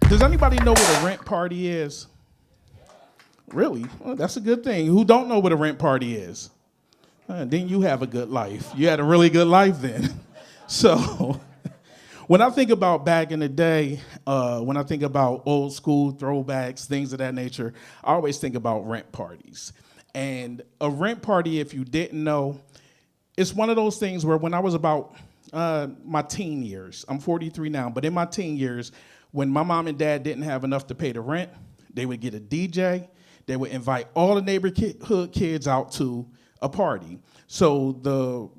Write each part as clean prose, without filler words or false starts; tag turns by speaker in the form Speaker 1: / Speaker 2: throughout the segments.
Speaker 1: Does anybody know what a rent party is? Really? Well, that's a good thing. Who don't know what a rent party is? Then you have a good life. You had a really good life then. So when I think about back in the day, when I think about old school throwbacks, things of that nature, I always think about rent parties. And a rent party, if you didn't know, it's one of those things where when I was about my teen years, I'm 43 now, but in my teen years, when my mom and dad didn't have enough to pay the rent, they would get a DJ. They would invite all the neighborhood kids out to a party. So the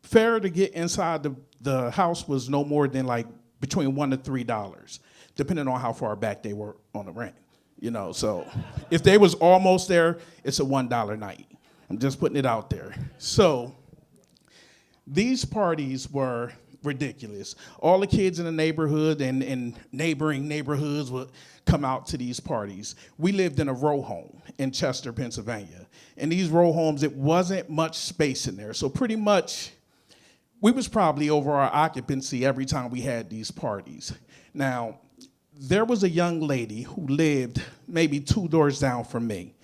Speaker 1: fare to get inside the house was no more than like between $1 to $3, depending on how far back they were on the rent. You know, so if they was almost there, it's a $1 night. I'm just putting it out there. So these parties were ridiculous. All the kids in the neighborhood and neighboring neighborhoods would come out to these parties. We lived in a row home in Chester, Pennsylvania. And these row homes, it wasn't much space in there. So pretty much, we was probably over our occupancy every time we had these parties. Now, there was a young lady who lived maybe 2 doors down from me.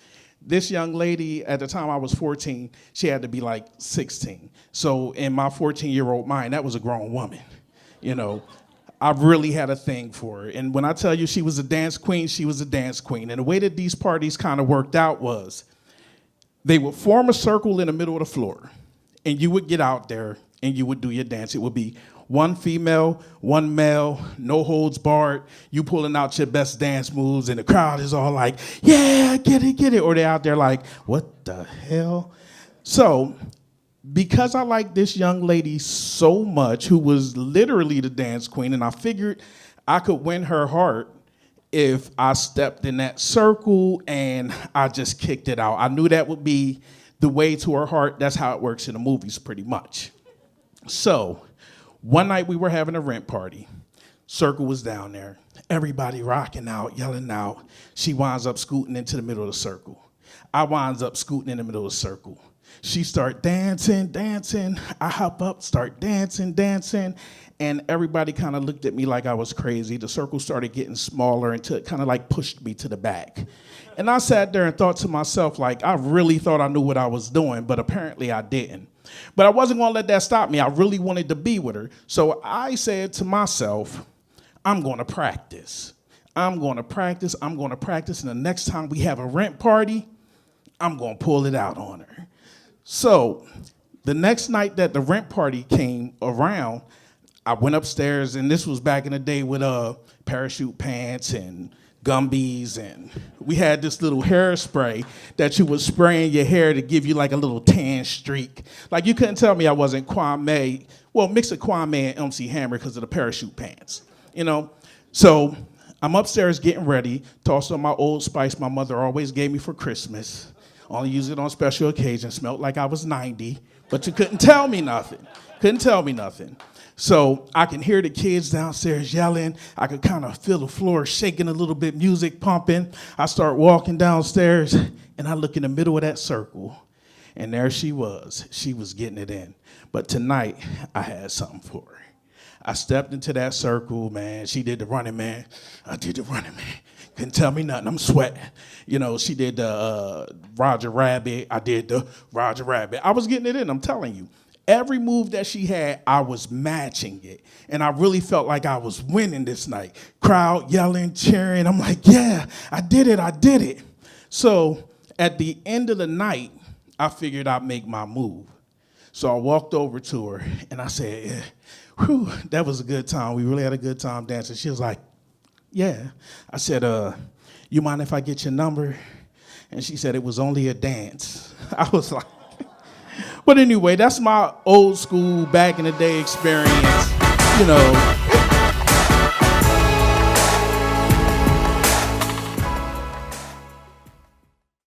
Speaker 1: This young lady, at the time I was 14, she had to be like 16. So in my 14-year-old mind, that was a grown woman. You know, I really had a thing for her. And when I tell you she was a dance queen, she was a dance queen. And the way that these parties kind of worked out was they would form a circle in the middle of the floor, and you would get out there and you would do your dance. It would be one female, one male, no holds barred. You pulling out your best dance moves, and the crowd is all like, yeah, get it, get it. Or they're out there like, what the hell? So because I liked this young lady so much, who was literally the dance queen, and I figured I could win her heart if I stepped in that circle and I just kicked it out. I knew that would be the way to her heart. That's how it works in the movies pretty much. So one night we were having a rent party. Circle was down there. Everybody rocking out, yelling out. She winds up scooting into the middle of the circle. I winds up scooting in the middle of the circle. She start dancing, dancing. I hop up, start dancing, dancing. And everybody kind of looked at me like I was crazy. The circle started getting smaller until it kind of like pushed me to the back. And I sat there and thought to myself, like, I really thought I knew what I was doing, but apparently I didn't. But I wasn't going to let that stop me. I really wanted to be with her. So I said to myself, I'm going to practice. I'm going to practice. I'm going to practice. And the next time we have a rent party, I'm going to pull it out on her. So the next night that the rent party came around, I went upstairs, and this was back in the day with parachute pants and Gumbies, and we had this little hairspray that you would spray in your hair to give you like a little tan streak. Like, you couldn't tell me I wasn't Kwame, well, mix of Kwame and MC Hammer because of the parachute pants, you know? So I'm upstairs getting ready, tossed on my Old Spice my mother always gave me for Christmas. Only use it on special occasions. Smelled like I was 90, but you couldn't tell me nothing. Couldn't tell me nothing. So I can hear the kids downstairs yelling. I could kind of feel the floor shaking a little bit, music pumping. I start walking downstairs, and I look in the middle of that circle, and there she was. She was getting it in. But tonight, I had something for her. I stepped into that circle, man. She did the running man. I did the running man. Couldn't tell me nothing. I'm sweating. You know, she did the Roger Rabbit. I did the Roger Rabbit. I was getting it in, I'm telling you. Every move that she had, I was matching it. And I really felt like I was winning this night. Crowd yelling, cheering. I'm like, yeah, I did it, I did it. So at the end of the night, I figured I'd make my move. So I walked over to her, and I said, yeah, whew, that was a good time. We really had a good time dancing. She was like, yeah. I said, you mind if I get your number? And she said it was only a dance. I was like, but anyway, that's my old school back in the day experience, you know.